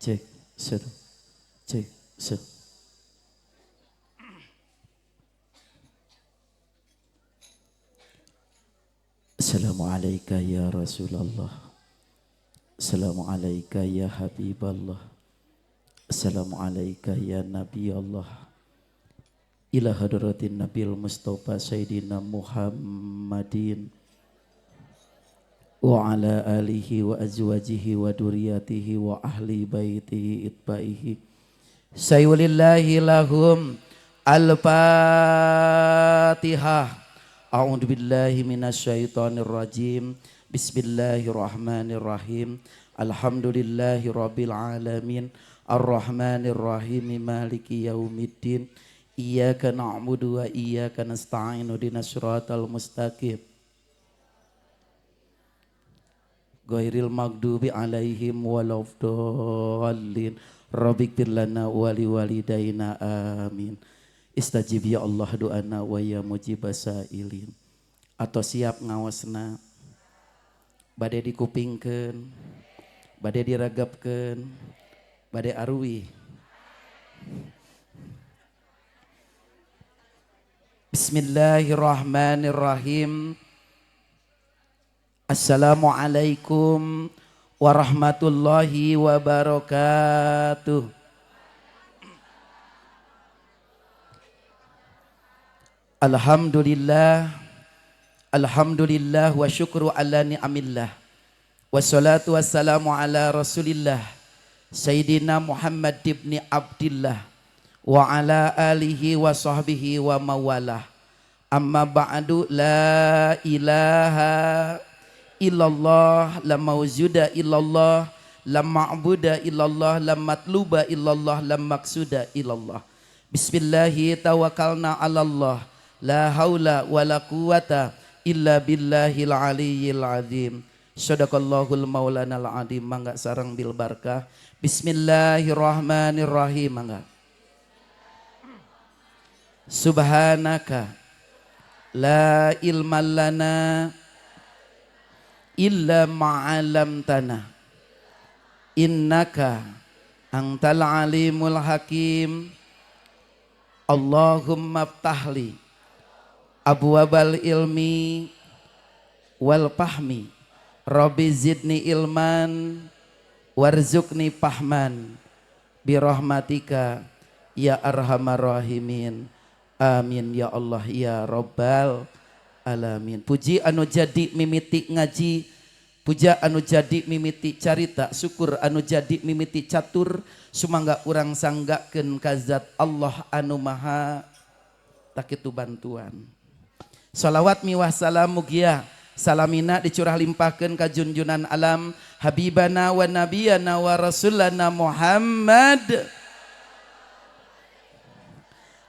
Cek, ser, cek, ser. Assalamualaikum ya Rasulullah. Assalamualaikum ya Habiballah. Assalamualaikum ya Nabi Allah. Ila hadratin Nabil Mustafa Sayyidina Muhammadin wa ala alihi wa azwajihi wa duriyatihi wa ahli baitihi itbaihi sayyulillahi lahum al-fatihah. A'udzu billahi minasyaitonir rajim. Bismillahirrahmanirrahim. Alhamdulillahi rabbil alamin. Ar-rahmanir rahim. Maliki yaumiddin. Iyyaka na'budu wa iyyaka nasta'in. Ihdinas siratal mustaqim. Ghairil maghdubi alaihim waladdallin. Rabbighfir lana wa liwalidayna amin. Istajib ya Allah doana wa ya mujibas sailin. Atau siap ngawasna bade dikupingkeun, bade diragapkeun, bade arwi. Bismillahirrahmanirrahim. Assalamualaikum warahmatullahi wabarakatuh. Alhamdulillah, alhamdulillah wa syukru ala ni'amillah. Wassalatu wassalamu ala rasulillah Sayyidina Muhammad ibn Abdillah wa ala alihi wa sahbihi wa mawalah. Amma ba'du, la ilaha illallah, la mawjuda illallah, la ma'buda illallah, la matluba illallah, la maksuda illallah. Bismillahi tawakkalna ala Allah. La haula wa la quwata illa billahil aliyyil azim. Sadaqallahul maulanal adim. Mangga sareng bil barakah. Bismillahirrahmanirrahim. Mangga. Subhanaka la ilma lana illa ma'alamtana. Innaka antal alimul hakim. Allahumma ftahli abwabal ilmi wal fahmi. Rabbi zidni ilman warzuqni fahman birahmatika ya arhamar rahimin. Amin ya Allah ya rabbal alamin. Puji anu jadi mimiti ngaji, puja anu jadi mimiti carita, syukur anu jadi mimiti catur. Sumangga urang sanggakeun ka zat Allah anu maha takitu bantuan. Salawat miwah salam mugia salamina dicurah limpahkeun ka junjunan alam habibana wa nabiyana wa rasulana Muhammad,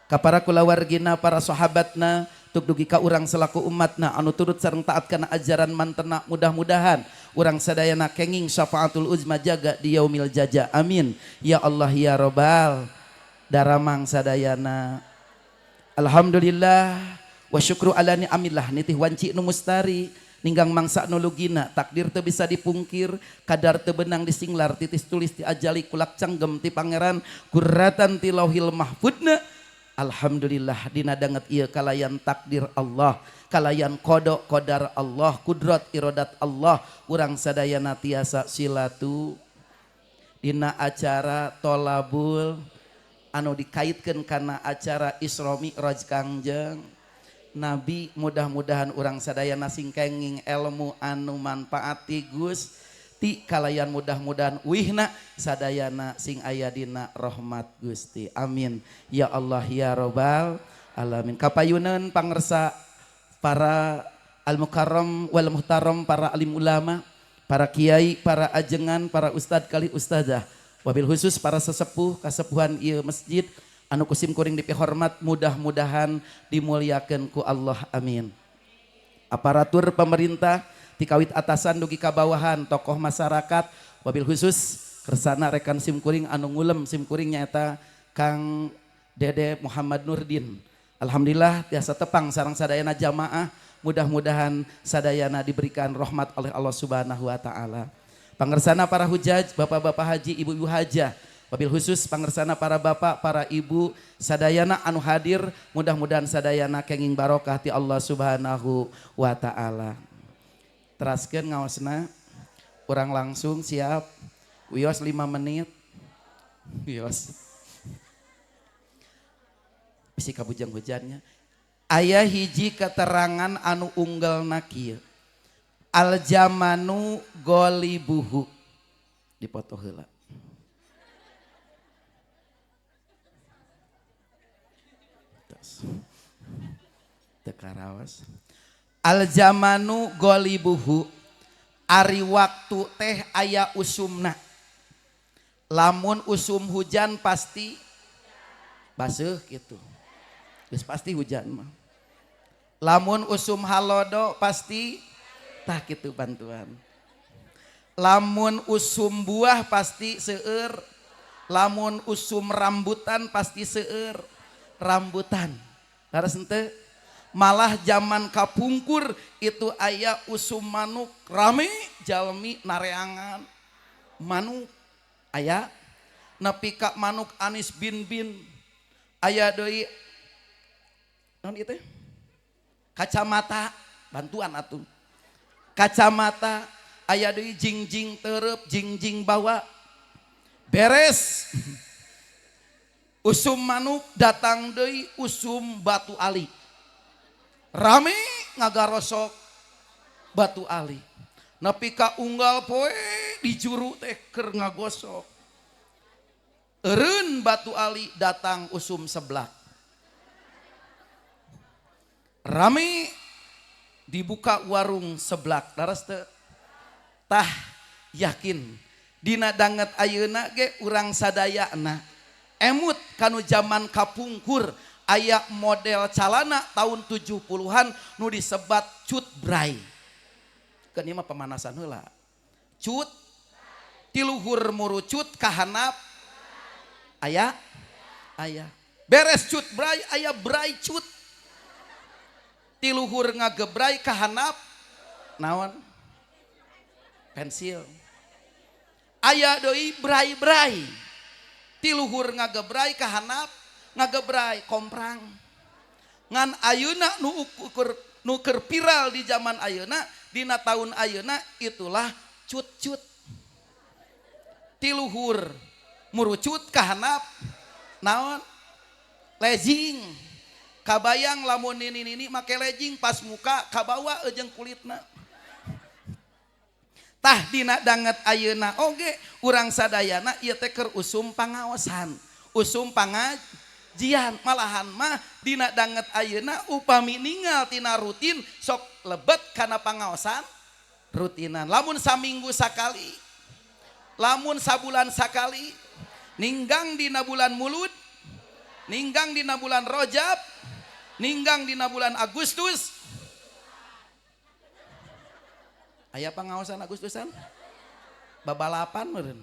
ka para kulawargina, para sahabatna, tuk dugi ka urang selaku umatna anu turut sareng taat kana ajaran mantena. Mudah-mudahan urang sadayana kenging syafaatul uzma jaga di yaumil jaja. Amin ya Allah ya robbal daramang sadayana. Alhamdulillah wa syukru ala ni'amillah. Nitih wanci nu mustari ninggang mangsa nu lugina. Takdir teu bisa dipungkir, kadar teu beunang disinglar, titis tulis ti ajali kulak canggem ti pangeran, kurratan ti lauhil mahfudna. Alhamdulillah dina danget ieu kalayan takdir Allah, kalayan kodok kodar Allah, kudrat iradat Allah. Urang sadayana tiasa silatu dina acara tolabul anu dikaitkeun kana acara Isra Mi'raj Kangjeng Nabi. Mudah-mudahan urang sadayana sing kenging ilmu anu manfaat ti Gusti, kalayan mudah-mudahan wihna sadayana sing aya dina rahmat Gusti. Amin ya Allah ya robbal alamin. Kapayuneun pangersa para al-mukarram wal muhtaram, para alim ulama, para kiai, para ajengan, para ustad kali ustazah, wabil khusus para sesepuh kasepuhan ieu masjid anu kusim kuring dipihormat, mudah-mudahan dimuliakeun ku Allah. Amin. Aparatur pemerintah tikawit atasan dugi ka bawahan, tokoh masyarakat, wabil khusus kersana rekan sim kuring anu ngulem sim kuring nyaeta Kang Dede Muhammad Nurdin. Alhamdulillah tiasa tepang sareng sadayana jamaah. Mudah-mudahan sadayana diberikan rahmat oleh Allah Subhanahu wa taala. Pangersana para hujaj, bapak-bapak haji, ibu-ibu hajah. Wabil khusus pangersana para bapak, para ibu, sadayana anu hadir, mudah-mudahan sadayana kenging barokah ti Allah Subhanahu wa taala. Teraskeun ngaosna, urang langsung siap. Wios 5 menit. Wios. Bisi kabujang hujannya. Aya hiji keterangan anu unggalna kieu. Al jamanu golibuhu. Dipoto heula. Tekarawas. Al jamanu golibuhu. Ari waktu teh aya usumna. Lamun usum hujan pasti baseuh gitu. Geus pasti hujan mah. Lamun usum halodo pasti tah kitu bantuan. Lamun usum buah pasti seueur. Lamun usum rambutan pasti seueur. Rambutan. Laras henteu? Malah zaman kapungkur itu aya usum manuk rame jalmi nareangan manuk aya nepi ka manuk Anis bin aya deui naon ieu teh kacamata bantuan atuh kacamata aya deui jingjing teureub jingjing bawa beres usum manuk datang deui usum batu ali rame ngagarosok batu ali nepi ka unggal poe di juru teh keur ngagosok eureun batu ali datang usum seblak rame dibuka warung seblak laras teu tah yakin dina danget ayeuna ge urang sadayana emut kanu zaman kapungkur aya model calana tahun 70-an nu disebat cut bray. Kan ieu mah pemanasan heula. Cut tiluhur murucut kahanap aya beres cut bray aya bray cut tiluhur ngagebray kahanap naon pensil aya deui bray tiluhur ngagebray kahanap ngagebray komprang ngan ayeuna nu keur viral di zaman ayeuna dina tahun ayeuna itulah cut-cut tiluhur murucut kahanap naon legging kabayang lamun nini make legging pas muka kabawa jeung kulitna tah dina danget ayeuna oge urang sadayana ieu teh keur usum pangaosan usum jian malahan mah dina danget ayeuna upami ninggal tina rutin sok lebet kana pangaosan rutinan lamun saminggu sakali lamun sabulan sakali ninggang dina bulan Mulud ninggang dina bulan Rajab ninggang dina bulan Agustus aya pangaosan Agustusan babalapan meureun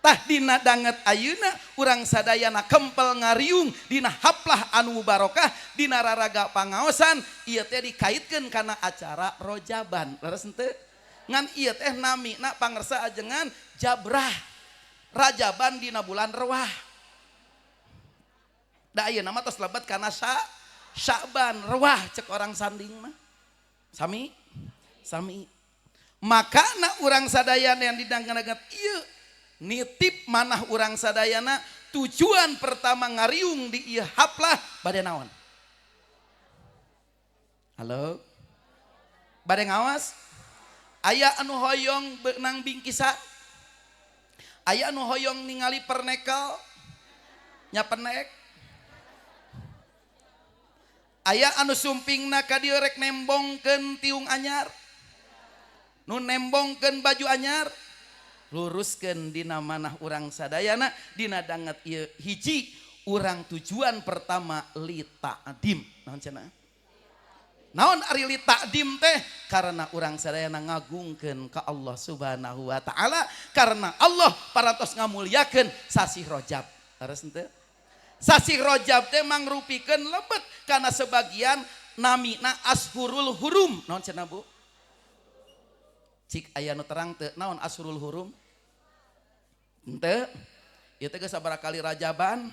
tah dina danget ayeuna urang sadayana kempel ngariung dina haplah anu barokah dina raraga pangaosan ieu teh dikaitkeun kana acara rojaban leres henteu ngan ieu teh namina pangersa ajengan jabrah rajaban dina bulan rewah da ayeuna mah tos lebat kana Sya'ban rewah cek orang sanding mah sami makana urang sadayana yang didanget ieu nitip manah urang sadayana tujuan pertama ngariung di ieu haplah bade naon halo bade ngawas aya anu hoyong beunang bingkisan aya anu hoyong ningali pernekel nya penek aya anu sumpingna ka dieu rek nembongkeun tiung anyar nu nembongkeun baju anyar luruskeun dina manah urang sadayana dina danget ieu hiji urang tujuan pertama li ta'dim naon cenah naon ari li ta'dim teh karena urang sadayana ngagungkeun ka Allah Subhanahu wa taala karena Allah parantos ngamulyakeun sasi Rajab leres henteu sasi Rajab teh mangrupikeun lebet kana sebagian namina ashurul hurum naon cenah Bu Cik aya nu terang teu naon Ashurul Hurum henteu ieu teh geus sabaraha kali Rajaban.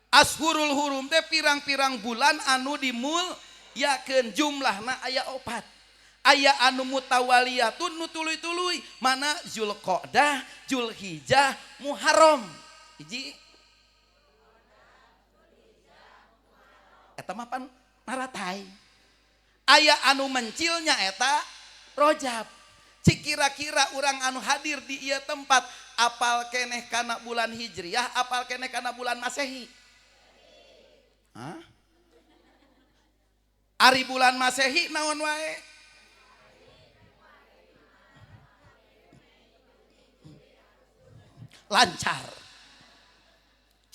Ashurul Hurum teh pirang-pirang bulan anu dimulyakeun, jumlahna aya 4. Aya anu mutawaliyatun nu tuluy-tuluy, mana Zulqa'dah, Zulhijjah, Muharram. Hiji eta mah pan naratai. Aya anu mencilnya eta Rajab. Cik kira-kira urang anu hadir di ieu tempat apal keneh kana bulan Hijriyah, apal keneh kana bulan Masehi? Hah? Ari bulan Masehi naon wae? Lancar.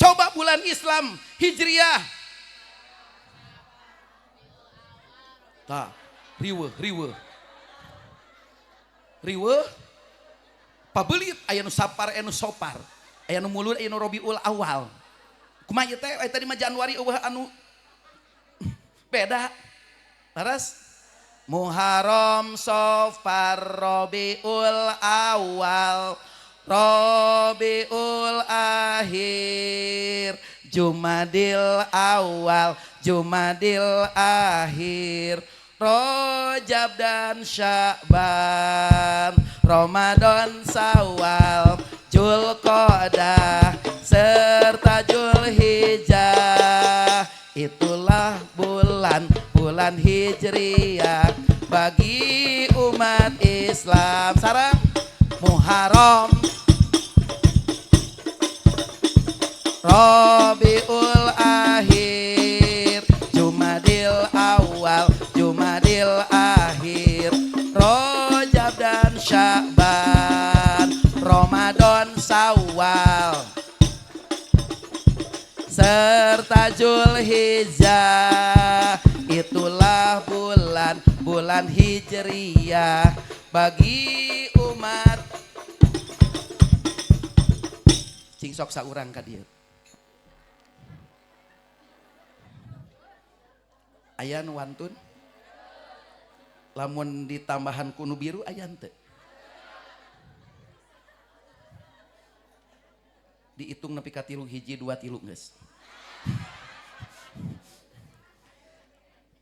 Coba bulan Islam Hijriyah. Tah, riweuh. Pabelit aya nu sapar, aya nu sopar, aya nu mulud, aya nu Rabiul Awal. Kumaha ieu teh tadi mah Januari eueuh anu beda. Laras Muharram, Safar, Rabiul Awal, Rabiul Akhir, Jumadil Awal, Jumadil Akhir, Rajab dan Sya'ban, Ramadan, Syawal, Zulqa'dah serta Zulhijjah. Itulah bulan Hijriyah bagi umat Islam. Sareng Muharram, Rabiul Akhir, Jumadil Awal, Jumadil Akhir, Rajab dan Sya'ban, Ramadan, Syawal serta Zulhijjah. Itulah bulan Hijriyah bagi umat. Cing sok saurang ka dieu. Aya nu wantun? Lamun ditambahan kunu biru aya henteu? Dihitung nepi ka 3 hiji 2 3 geus.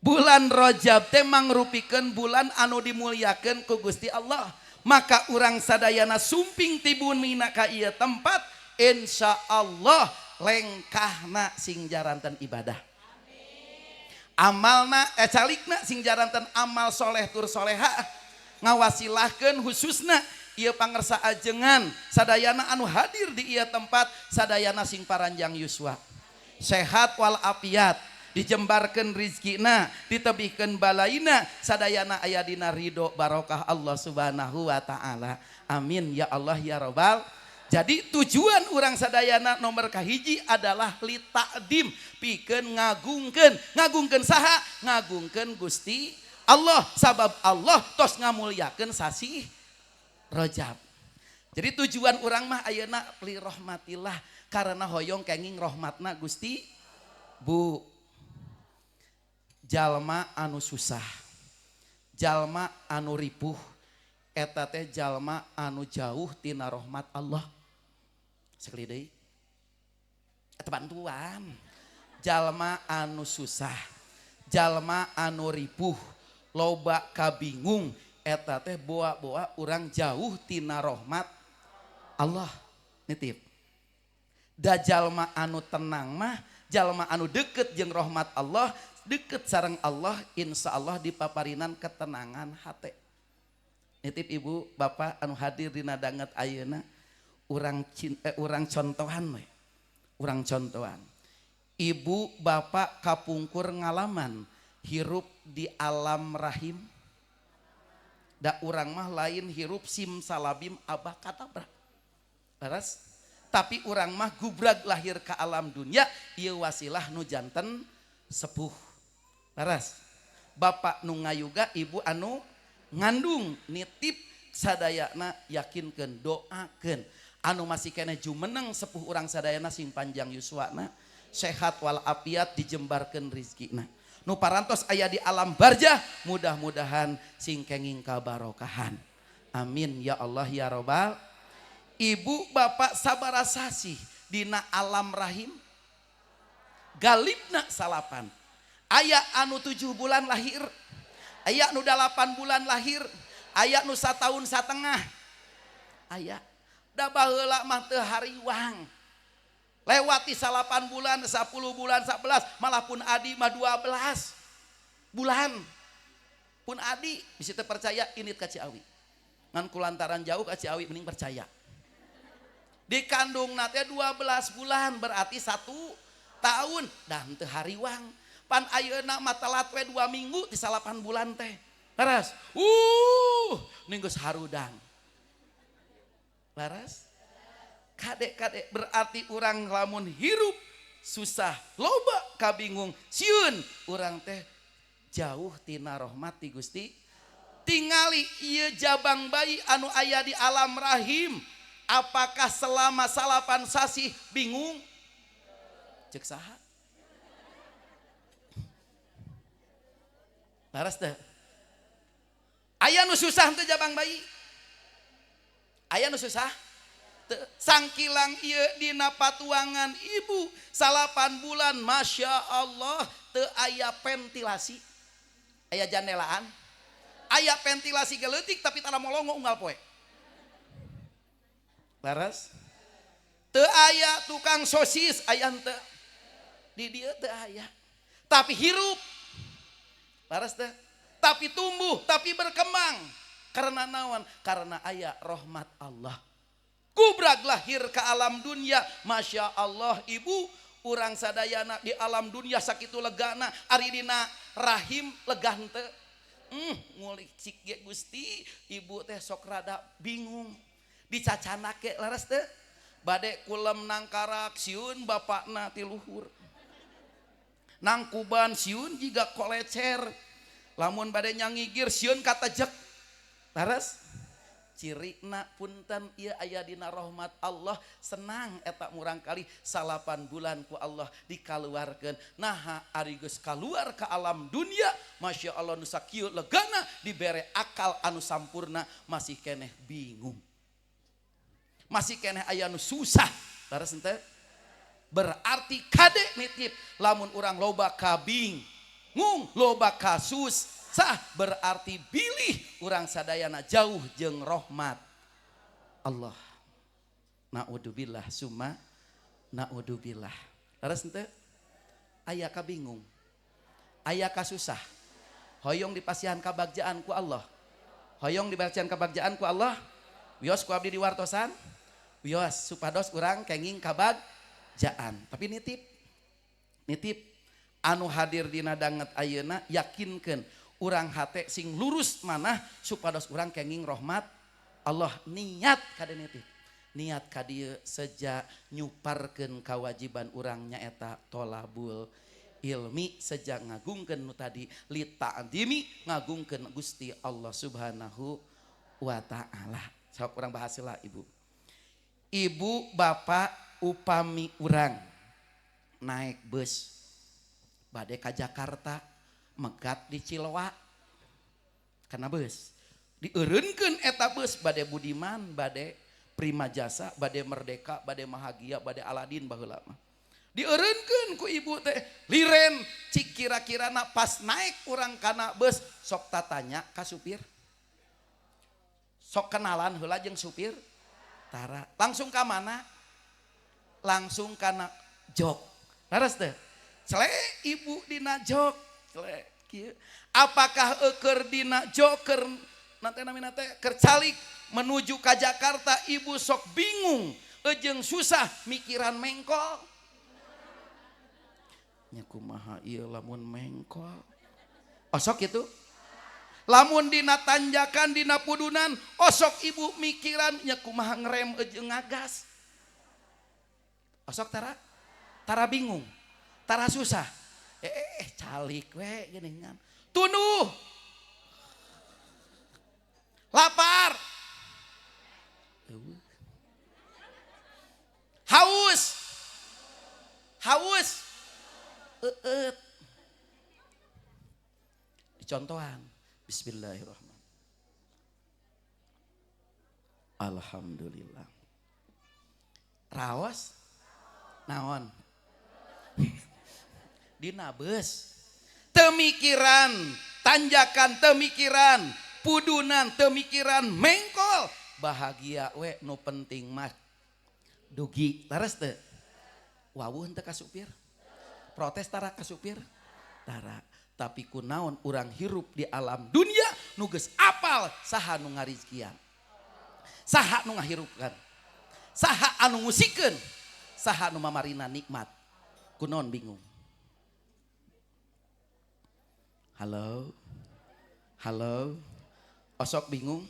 Bulan Rajab teh mangrupikeun bulan anu dimulyakeun ku Gusti Allah. Maka urang sadayana sumping tibunina ka ieu tempat, insyaallah lengkahna sing jaranten ibadah. Amalna calikna sing jaranten amal soleh tur soleha ngawasilahkeun khususna ieu pangersa ajengan sadayana anu hadir di ieu tempat, sadayana sing paranjang yuswa, sehat wal afiat, dijembarkeun rizkina, ditebihkeun balaina, sadayana aya dina ridho barokah Allah Subhanahu wa taala. Amin ya Allah ya Rabbal. Jadi tujuan urang sadayana nomor kahiji adalah li takdim, pikeun ngagungkeun saha? Ngagungkeun Gusti Allah, sabab Allah tos ngamulyakeun sasi Rajab. Jadi tujuan urang mah ayeuna li rahmatillah, karena hoyong kenging rahmatna Gusti. Bu, jalma anu susah, jalma anu ripuh, eta teh jalma anu jauh tina rahmat Allah. Sekali deui. Eta bantuan. Jalma anu susah, jalma anu ripuh, loba kabingung, eta teh boa-boa urang jauh tina rahmat Allah. Nitip. Da jalma anu tenang mah, jalma anu deket jeung rahmat Allah, deket sareng Allah, insyaallah dipaparinan ketenangan hate. Nitip ibu bapak anu hadir dina danget ayeuna, urang contohan we. Urang contohan. Ibu bapak kapungkur ngalaman hirup di alam rahim. Da urang mah lain hirup simsalabim abah katabrak. Beres? Tapi urang mah gubrag lahir ke alam dunia, ieu wasilah nu janten sepuh. Beres? Bapak nu ngayuga, ibu anu ngandung, nitip sadayana yakinkeun, doakeun. Anu masih kena jumeneng sepuh urang sadayana sing panjang yuswana, sehat wal afiat, dijembarkeun rizkina. Nu parantos aya di alam barzah, mudah-mudahan sing kenging kabarokahan. Amin ya Allah ya robbal. Ibu bapak sabaraha sasih dina alam rahim galibna salapan. Aya anu 7 bulan lahir, aya nu 8 bulan lahir, aya nu 1 tahun satengah, aya da baheula mah teu hariwang lewati 8 bulan 10 bulan 11 malah pun adi mah 12 bulan pun adi bisa teu percaya init ka Ciawi ngan kulantaran jauh ka Ciawi mending percaya dikandung nate 12 bulan berarti 1 tahun dan teu hariwang pan ayeuna mah telat we 2 minggu di 8 bulan teh laras ninggus harudang laras kadek-kadek berarti orang lamun hirup susah loba kabingung sieun urang teh jauh tina rahmat ti Gusti tingali ieu jabang bayi anu aya di alam rahim apakah selama 8 sasi bingung cek saha laras teh aya nu susah teh jabang bayi aya nu susah sangkilang ieu dina patuangan ibu 8 bulan Masya Allah teu aya ventilasi aya jandelaan aya ventilasi geleutik tapi tara molongo unggal poe laras teu aya tukang sosis aya henteu di dieu teu aya tapi hirup laras teh tapi tumbuh tapi berkembang karena naon karena aya rahmat Allah kubrag lahir ke alam dunia Masya Allah ibu urang sadayana di alam dunia sakitu legana ari dina rahim lega henteu ngulik cik ge Gusti ibu teh sok rada bingung dicacana ke laras teh bade kulem nangkarak sieun bapakna ti luhur nang kuban sieun jiga kolecer lamun bade nyangigir sieun katejek laras cirina punten ieu aya dina rahmat Allah senang eta murang kali 8 bulan ku Allah dikaluarkeun naha ari geus kaluar ka alam dunia Masya Allah nu sakieu legana dibere akal anu sampurna masih keneh bingung masih keneh aya nu susah laras henteu berarti kade nitip lamun urang loba kabingung loba kasus sah berarti bilih urang sadayana jauh jeung rahmat Allah naudzubillah summa naudzubillah laras henteu aya kabingung aya kasusah hoyong dipasihan kabagjaan ku Allah hoyong dipasihan kabagjaan ku Allah wios ku abdi diwartosan wios supados urang kenging kabagjaan tapi nitip anu hadir dina danget ayeuna yakinkeun urang hate sing lurus manah supados urang kenging rahmat Allah niat kade nitip niat ka dieu seja nyuparkeun kawajiban urang nyaeta tolabul ilmi seja ngagungkeun nu tadi li ta'dimi ngagungkeun Gusti Allah Subhanahu wa taala sok urang bahas heula ibu bapak upami urang naik bus bade ka Jakarta megat di Ciloa karena bus dieureunkeun eta bus bade Budiman bade Prima Jasa bade Merdeka bade Mahagia bade Aladin baheula mah dieureunkeun ku ibu teh liren cik kira-kirana pas naik urang kana bus sok tatanya ka supir sok kenalan heula jeung supir tara langsung ka mana langsung kana jok laras teh cele ibu dina jok cele kieu apakah eukeur dina jok keur nanti namina teh keur calik menuju ka Jakarta ibu sok bingung jeung susah mikiran mengkol nya kumaha ieu lamun mengkol osok itu lamun dina tanjakan dina pudunan osok ibu mikiran nya kumaha ngerem jeung ngagas osok tara bingung tara susah calik we geuningan tunduh lapar haus dicontohan bismillahirrahmanirrahim Alhamdulillah. Raos naon? Dina beus. Temikiran, tanjakan temikiran, pudunan temikiran, mengkol. Bahagia we nu penting mah dugi. Laras teu? Wawuh henteu ka supir? Protes tara ka supir? Tara. Tapi kunaon urang hirup di alam dunia nu geus apal saha nu ngarizkian. Saha nu ngahirupkan. Saha anu ngusikeun. Saha nu mamarina nikmat. Kunaon bingung? Halo. Halo. Osok bingung?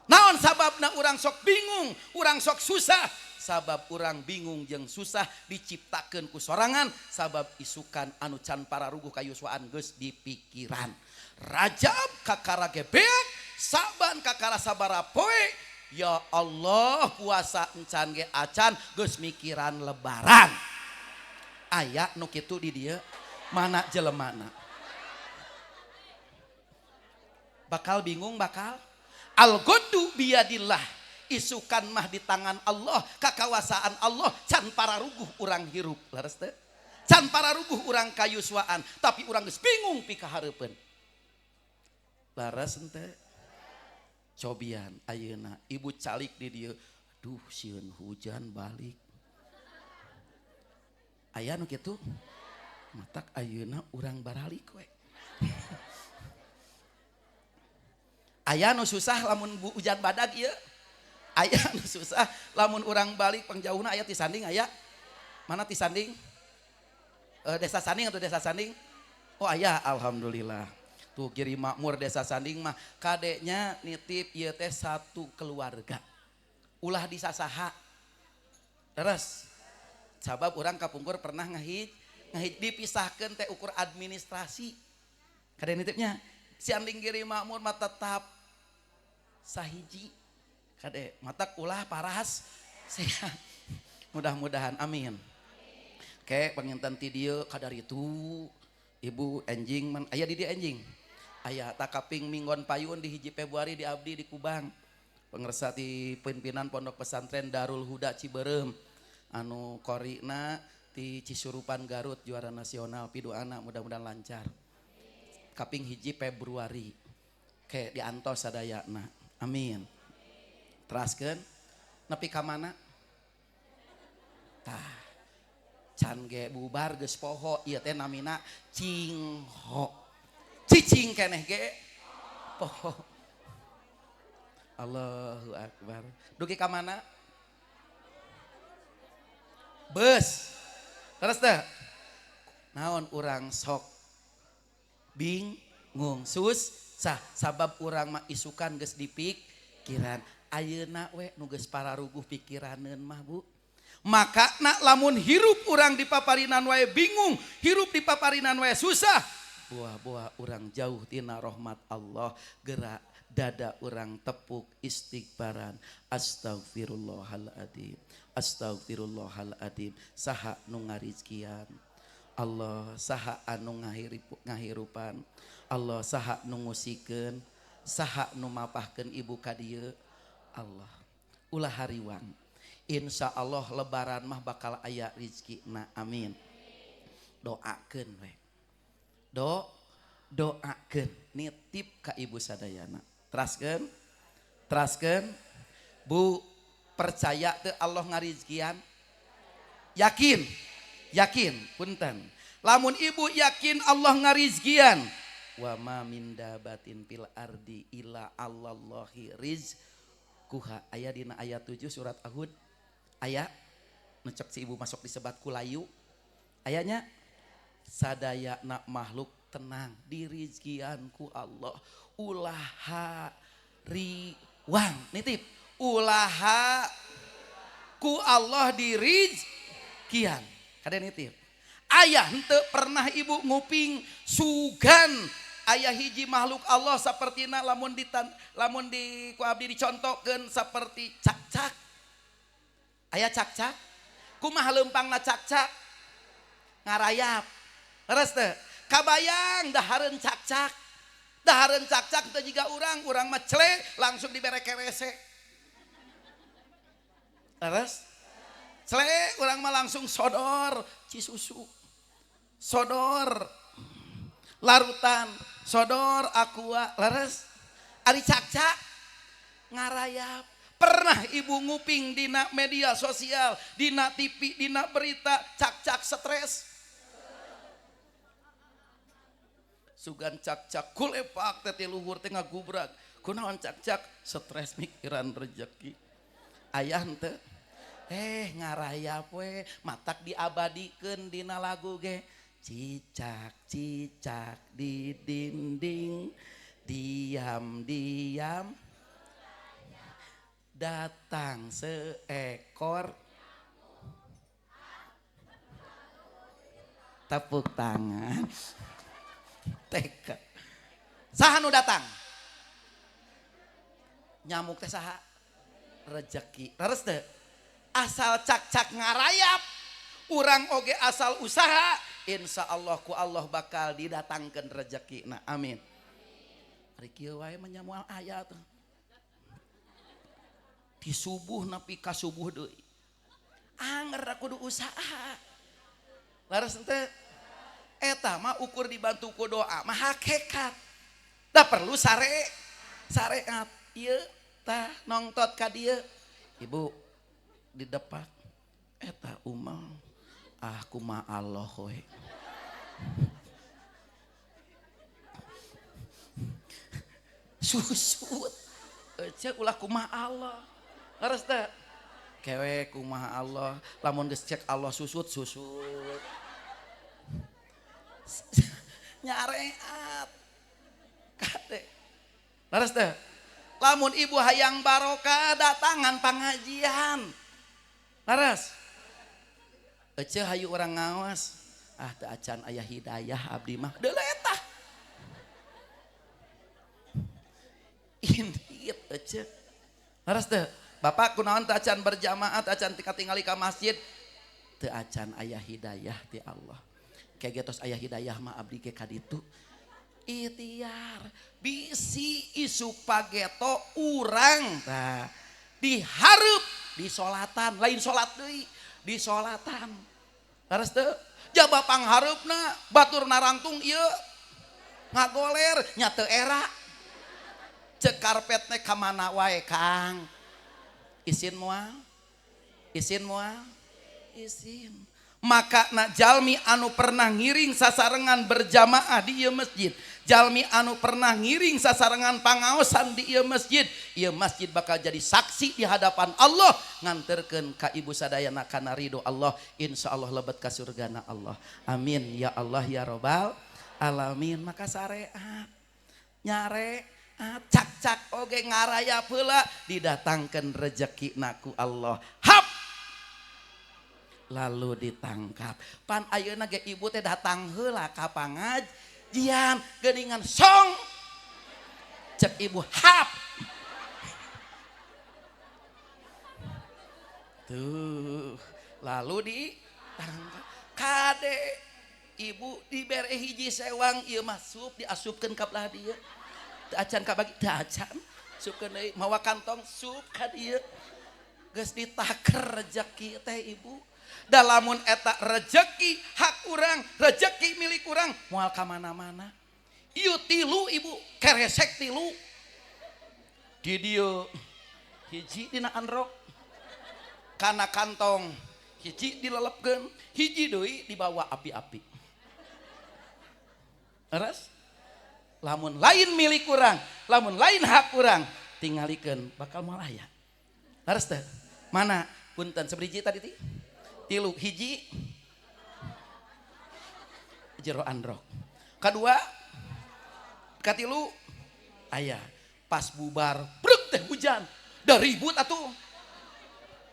Naon sababna urang sok bingung, urang sok susah? Sabab urang bingung jeung susah diciptakeun ku sorangan, sabab isukan anu can pararuguh kayuswaan geus dipikiran. Rajab kakara gebeak, saban kakara sabara poe. Ya Allah, puasa encan ge acan geus mikiran lebaran. Aya nu kitu di dieu? Mana jelemana? Bakal bingung bakal? Al-Ghaddu biyadillah. Isukan mah di tangan Allah, kakawasaan Allah, can pararuguh urang hirup. Laras teu? Can pararuguh urang kayuswaan, tapi urang geus bingung pikahareupeun. Laras henteu? Cobian ayeuna ibu calik di dieu, duh sieun hujan balik. Aya nu kitu? Matak ayeuna urang baralik we. Aya nu susah lamun hujan badag ieu. Aya nu susah lamun urang balik pangjauhna aya ti Sanding aya. Mana ti Sanding? Desa Sanding atau Desa Sanding? Oh aya, alhamdulillah. Tuh Giri Makmur Desa Sanding mah kadeknya nitip ieu teh satu keluarga. Ulah disasaha. Terus sabab urang kapungkur pernah ngahij dipisahkeun teh ukur administrasi. Kadek nitipnya si Anding Giri Makmur mah tetap sahiji. Kade matak ulah paras sehat. Mudah-mudahan amin. Oke, penginten ti dieu kadar itu Ibu enjing man aya di dieu enjing. Aya takaping minggon payun di hiji Februari di abdi di Kubang. Pengersa ti pimpinan Pondok Pesantren Darul Huda Ciberem. Anu korina ti Cisurupan Garut juara nasional pidoana mudah-mudahan lancar. Kaping hiji Februari. Oke, diantos sadayana. Amin. Teraskeun nepi ka mana? Tah. Can ge bubar geus poho ieu teh namina cingho. Cicing keneh ge poho. Allahu Akbar. Dugi ka mana? Beus. Terus teh naon urang sok bingung susah sabab urang mah isukan geus dipikiran. Ayeuna we nu geus pararuguh pikiraneun mah Bu. Makana lamun hirup urang di paparinan wae bingung, hirup di paparinan wae susah. Buah-buah urang jauh tina rahmat Allah, gerak dada urang tepuk istighfaran. Astagfirullahaladzim. Astagfirullahaladzim. Saha nu ngarizkian? Allah. Saha anu ngahirupan? Allah. Saha nu ngusikeun? Saha nu mapahkeun ibu ka dieu? Allah. Ulah hariwang. Insya Allah lebaran mah bakal aya rizkina. Amin. Doakeun we. Doakeun nitip ka ibu sadayana. Teraskeun? Teraskeun? Bu, percaya teu Allah ngarizkian? Yakin? Yakin? Punten. Lamun ibu yakin Allah ngarizkian, wa ma min dabatin fil ardi illa Allahi rizquha. Aya dina ayat 7 surat Ahud. Aya nucek si ibu masuk disebat kulayu. Ayanya sadayana makhluk tenang dirizkian ku Allah. Ulaha riwang nitip. Ulaha ku Allah dirizkian. Kada nitip. Ayah henteu pernah ibu nguping sugan aya hiji makhluk Allah sapertina lamun di ku abdi dicontohkeun saperti cak-cak. Aya cak-cak? Kumaha leumpangna cak-cak? Ngarayap. Leres teu? Kabayang dahareun cak-cak. Dahareun cak-cak teu jiga urang mah cle langsung dibere kerese. Leres? Sele urang mah langsung sodor Cisusu. Sodor larutan, sodor aqua. Leres? Ari cak-cak ngarayap. Pernah ibu nguping dina media sosial, dina TV, dina berita, cak-cak stres. Sugan cak-cak kulepak teh luhur teh ngagubrak. Kunaon cak-cak stres mikiran rezeki. Ayah henteu ngarayap we matak diabadikeun dina lagu ge. Cicak-cicak di dinding, diam-diam datang seekor tepuk tangan. Teka saha nu datang? Nyamuk teh saha? Rezeki. Leres teu? Asal cak-cak ngarayap, urang oge asal usaha, insya Allah ku Allah bakal didatangkeun rezeki. Nah, amin. Ari kieu wae mah nyamual aya tuh. Di subuh nepi ka subuh deui. Anger kudu usaha. Leres teu? Eta mah ukur dibantu ku doa mah hakikat. Da perlu sareat. Ieu tah nongtot ka dieu. Ibu di depan eta umal kumaha Allah we. Susut. Cek ulah kumaha Allah. Leres teh? Kewe kumaha Allah. Lamun geus cek Allah susut. Nyareat kade. Leres teh? Lamun ibu hayang barokah datangan pangajian. Leres? Ece hayu orang ngawas. Teu acan aya hidayah abdi mah deuleu eta. Indit ece. Leres teh? Bapak kunaon teu acan berjamaah, teu acan tingali ka masjid? Teu acan aya hidayah ti Allah. Kayak getos aya hidayah mah abdi ge kaditu. Ikhtiar bisi isuk pageto urang tah dihareup di solatan, lain solat deui di solatan. Leres teu? Jaba panghareupna batur narangtung ieu ngagoler nya teu era. Cek karpet teh ka mana wae Kang? Izin moal? Izin. Maka nak jalmi anu pernah ngiring sasarengan berjamaah di ieu masjid, jalmi anu pernah ngiring sasarengan pangaosan di ieu masjid bakal jadi saksi di hadapan Allah nganterkeun ka ibu sadayana kana ridho Allah, insyaallah lebet ka surgana Allah. Amin ya Allah ya robbal alamin. Maka sareat nyare cak-cak oge ngarayap heula didatangkeun rezeki naku Allah. Hap lalu ditangkap. Pan ayeuna ge ibu teh datang heula ka pangajian geuningan song. Cek ibu hap. Tuh, lalu ditangkap. Kade ibu dibere hiji sewang ieu mah sup diasupkeun ka belah dieu. Teu acan ka bagi, teu acan. Supkeun deui mawa kantong sup ka dieu. Geus ditaker rezeki teh ibu. Dalamun eta rezeki hak urang, rezeki milik urang moal ka mana-mana. Ieu tilu ibu, keresek tilu. Di dieu hiji dina androk. Kana kantong hiji dilelepkeun, hiji deui dibawa api-api. Leres? Lamun lain milik urang, lamun lain hak urang, tingalikeun bakal moal aya. Leres teh? Mana? Punten sabriji tadi ti? Tilu hiji jero androk. Kadua katilu aya pas bubar brek teh hujan da ribut atuh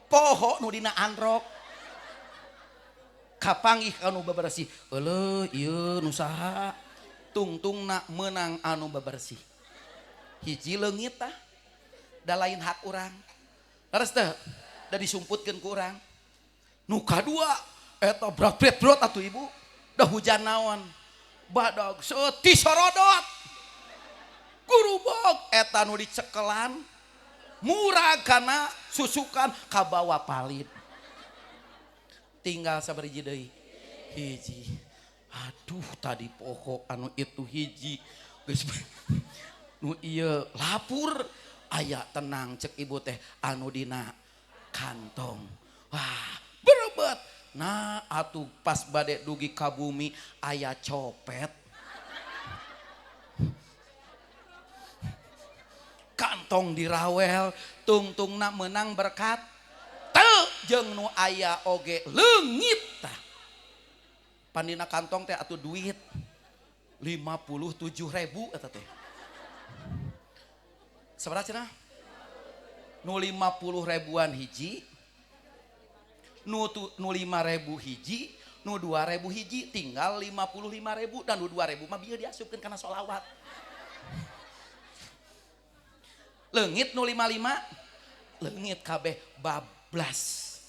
poho nu dina androk kapanggih anu babersih eueuh ieu nu saha tungtungna meunang anu babersih hiji leungit tah da lain hak urang. Leres teh da disumputkeun ku urang. Nu kadua eta brat-brat atuh ibu dah hujan naon badag seuti sorodot gurubog eta nu dicekelan murag kana susukan kabawa palit tinggal sabariji deui hiji. Aduh tadi pokok anu itu hiji geus nu ieu lapur aya tenang cek ibu teh anu dina kantong. Wah berebet. Nah atuh pas bade dugi ka bumi aya copet. Kantong dirawel tungtungna menang berkat. Teu jeung nu aya oge leungit tah. Pandina kantong teh atuh duit 57.000 eta teh. Sabaraha cenah? Nu 50 ribuan hiji, nu 5.000 hiji, nu 2.000 hiji, tinggal 55.000 dan nu 2.000 mah bieu diasupkeun kana sholawat. Leungit nu 55, leungit kabeh bablas.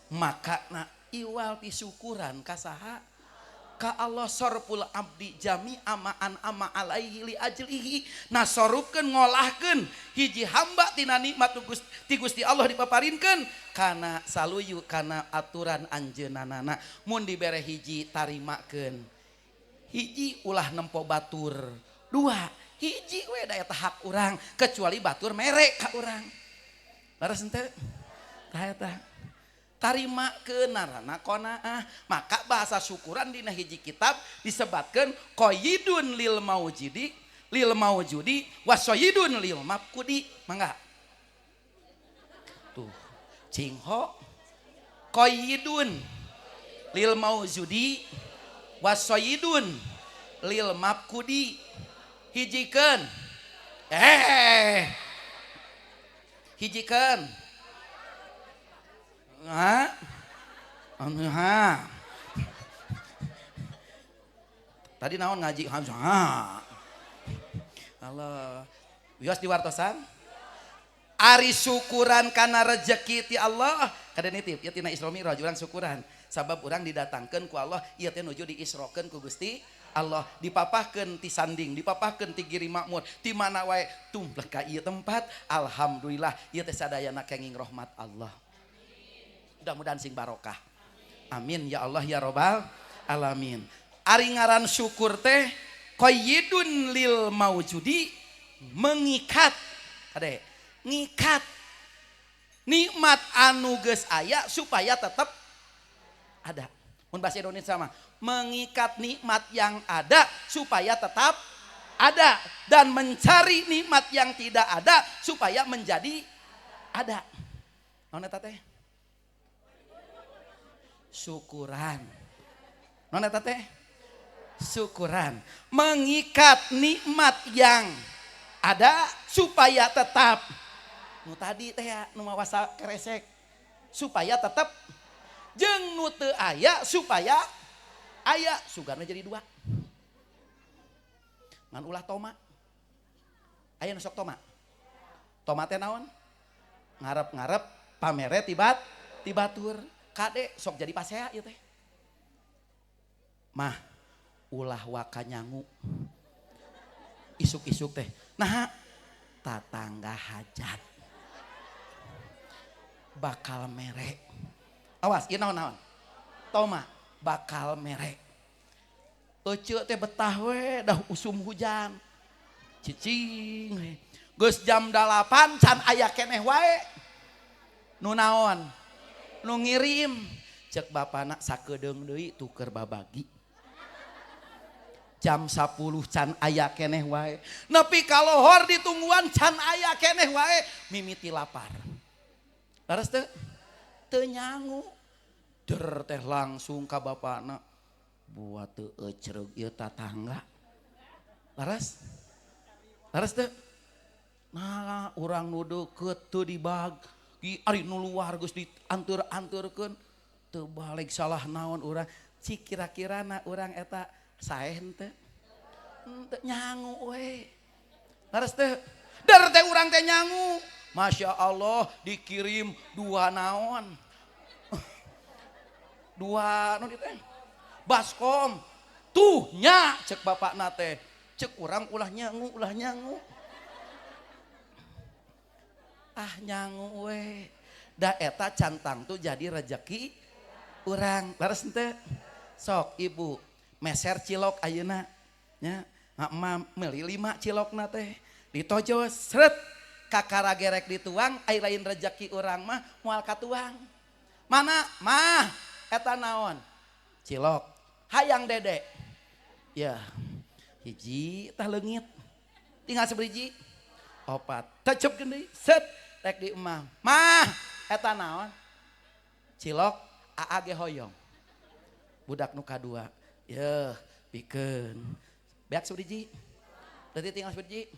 Makana iwal ti syukuran ka saha? Ka Allah sorpul abdi jami amaan ama alaihi li ajlihi. Nah sorupkeun ngolahkeun hiji hamba tina nikmat ti Gusti Allah dipaparinkeun kana saluyu kana aturan anjeunanana. Mun dibere hiji tarimakeun. Hiji ulah nempo batur. 2 hiji we da eta hak urang kecuali batur mere ka urang. Laras henteu? Tah eta. Tarima ke narana qanaah. Maka bahasa syukuran dina hiji kitab disebutkan qayyidun lil maujudi wasoyidun lil mafqudi. Mangga tuh cingho qayyidun lil maujudi wasoyidun lil mafqudi. Hijikeun hijikeun tadi naon ngaji Allah wios diwartosan ari syukuran kana rezeki ti Allah kada nitip ieu tina Isra Mi'raj urang syukuran sabab urang didatangkeun ku Allah ieu teh nuju diisrokeun ku Gusti Allah dipapahkeun ti sanding dipapahkeun ti giri makmur ti mana wae tumplek ka ieu tempat alhamdulillah ieu teh sadayana kenging rahmat Allah. Mudah-mudahan sing barokah. Amin ya Allah ya robbal alamin. Ari ngaran syukur teh qayyidun lil maujudi mengikat kade ngikat nikmat anu geus aya supaya tetap ada. Mun bahasa Indonesia mah mengikat nikmat yang ada supaya tetap ada dan mencari nikmat yang tidak ada supaya menjadi ada. Naon eta teh? Syukuran. Non eta teh? Syukuran. Mengikat nikmat yang ada supaya tetap. Nu tadi teh ya nu mawasa keresek supaya tetap jeung nu teu aya supaya aya sugarna jadi 2. Ngan ulah toma. Aya nu sok toma. Toma teh naon? Ngarep-ngarep pamere tibat tibatur. Kade sok jadi pasea ieu teh. Mah ulah waka nyangu. Isuk-isuk teh. Nah, tatangga hajat. Bakal mere. Awas, ieu naon-naon? Toma, bakal mere. Ece teh betah we dah usum hujan. Cicing we. Geus jam 8 can aya keneh wae. Nu naon? Nu ngirim cek bapana sakedeung deui tuker babagi jam 10 can aya keneh wae nepi ka lohor ditungguan can aya keneh wae mimiti lapar laras teu nyangu der teh langsung ka bapana buat teu ecreug ieu tatangga laras teu nah urang nu deukeut teu dibag ari nu luar geus diantur-anturkeun teu balik salah naon urang cik kira-kirana urang eta sae henteu teu nyangu we laras teu dar teh urang teh nyangu Masya Allah dikirim 2 naon 2 nu teh baskom tuh nya cek bapakna teh cek urang ulah nyangu ah nyangu we da eta cantang tuh jadi rezeki urang. Laras henteu? Sok ibu meser cilok ayeuna nya emak meuli 5 cilokna teh ditojos seret kakara gerek dituang ai lain rezeki urang mah moal katuang. Mana mah eta naon? Cilok. Hayang dede. Ya. Hiji tah leungit. Tinggal sabriji. Opat. Tecep geuning set rek di emah. Mah eta naon? Cilok aa ge hoyong. Budak nu kadua. Yeuh, pikeun. Beak sabriji. Berarti tinggal sabriji.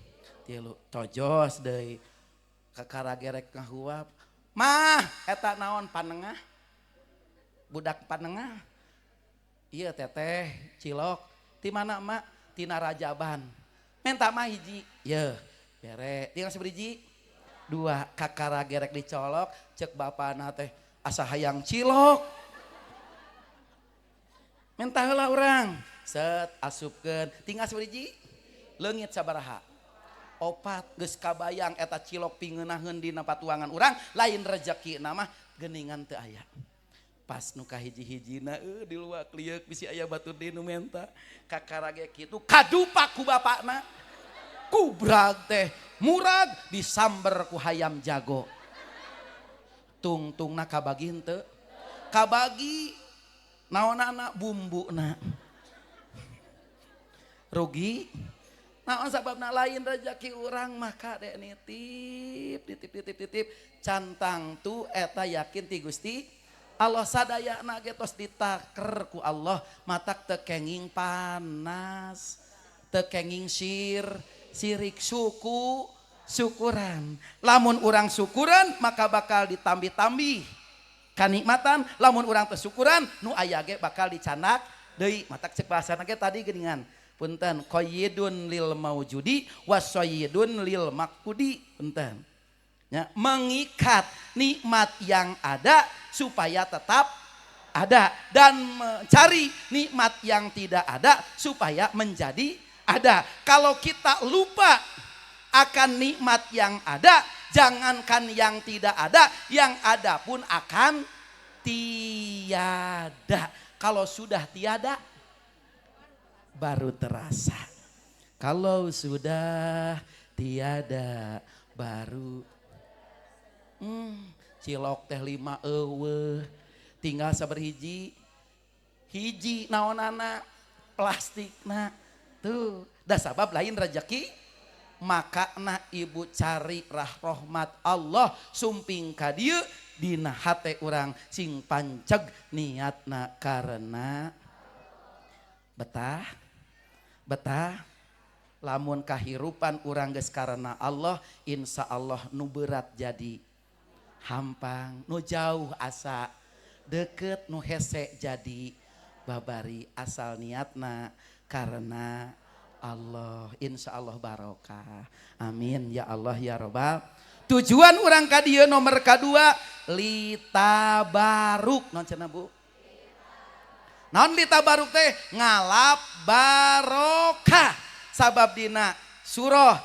Tilu. Tojos deui. Kakara gerek ngahuap. Mah eta naon panengah? Budak panengah. Iya teteh cilok. Ti mana emak? Tina Rajaban. Menta mah hiji. Yeuh, bere. Tinggal sabriji. 2 kakara gerek dicolok cek bapana teh asa hayang cilok. Menta heula urang. Set asupkeun. Tinggal sabriji. Leungit sabaraha? 4 geus kabayang eta cilok pingeunahkeun dina patuangan urang lain rezeki nama geuningan teu aya. Pas nu kahiji-hijina diluak liuk bisi aya batur di nu menta kakara ge kitu kadupak ku bapakna. Kubrag teh murag disamber ku hayam jago. Tungtungna kabagi henteu? Kabagi naonana bumbuna. Rugi naon sababna lain rezeki urang maka dek nitip cantang tu eta yakin ti Gusti Allah sadayana ge tos ditaker ku Allah matak teu kenging panas teu kenging sirik syukuran lamun urang syukuran maka bakal ditambi-tambi kanikmatan lamun urang teu syukuran nu aya ge bakal dicanak deui matak cek bahasana ge tadi geuningan punten qayyidun lil maujudi wasayyidun lil makudi punten ya, mengikat nikmat yang ada supaya tetap ada dan mencari nikmat yang tidak ada supaya menjadi ada. Kalau kita lupa akan nikmat yang ada, jangankan yang tidak ada, yang ada pun akan tiada. Kalau sudah tiada baru terasa. Kalau sudah tiada baru cilok teh 5 eueuh. Tinggal sabar hiji naonana plastikna. Tuh, da sabab lain rezeki makana ibu cari rahmat Allah sumping ka dieu dina hate urang sing panceg niatna karena betah lamun kahirupan urang geus karena Allah insya Allah nu berat jadi hampang nu jauh asa deket nu hese jadi babari asal niatna karena Allah insya Allah barokah amin ya Allah ya robbal. Tujuan urang ka dieu nomor kadua litabaruk naon cenah Bu? Naon litabaruk teh ngalap barokah sabab dina surah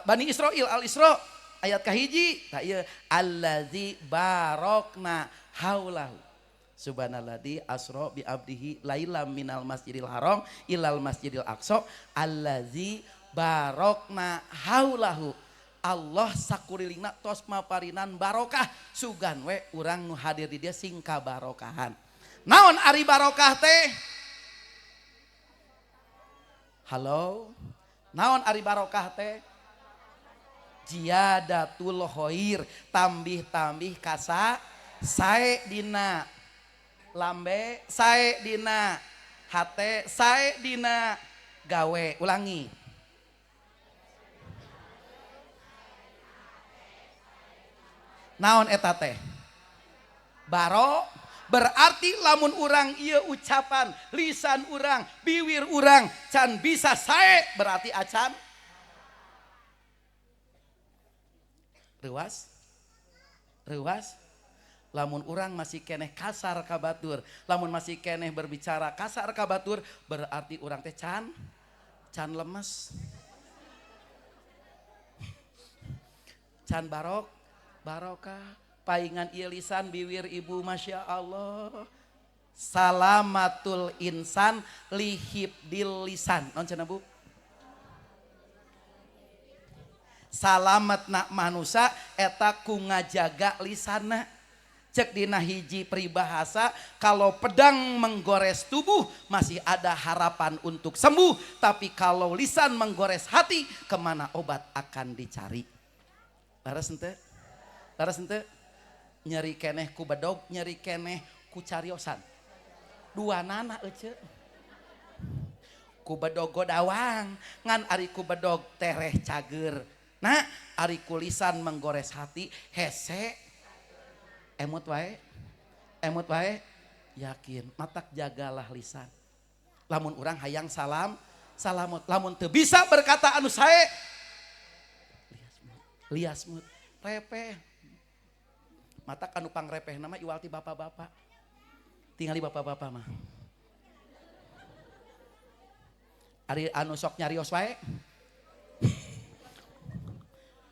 Bani Israil Al-Isra ayat kahiji tah ieu allazi barokna haulahu subhanalladzi asra bi abdihi lailam minal masjidil haram ilal masjidil aqsa allazi barokna haulahu Allah sakurilingna tos maparinan barokah sugan we urang nu hadir di dia sing kabarokahan. Naon ari barokah teh? Halo. Naon ari barokah teh? Ziyadatul khair, tambih-tambih kasa sae dina lambe, sae dina hate, sae dina gawe. Ulangi. Naon eta teh? Berarti lamun urang ieu ucapan lisan urang, biwir urang can bisa sae berarti acan reuas. Lamun urang masih keneh kasar ka batur, lamun masih keneh berbicara kasar ka batur berarti urang teh can lemes. Can barokah paingan ieu lisan biwir ibu masya Allah. Salamatul insan lihibdil lisan. Naon cenah Bu? Salametna manusia eta ku ngajaga lisanna. Cek dina hiji peribahasa, kalau pedang menggores tubuh masih ada harapan untuk sembuh, tapi kalau lisan menggores hati kemana obat akan dicari. Laras ente? Laras ente? Nyeri keneh ku bedog, nyeri keneh ku cariosan. Dua nana ece. Ku bedog godawang, ngan ari ku bedog tereh cager. Nah, ari ku lisan menggores hati hese. Emut wae, yakin, matak jagalah lisan. Lamun urang hayang salamut, lamun teu bisa berkata anu sae, liasmut, repeh. Matak anu pangrepeh nama iwalti bapak-bapak, tingali bapak-bapak mah. Ari anu sok nyarios wae,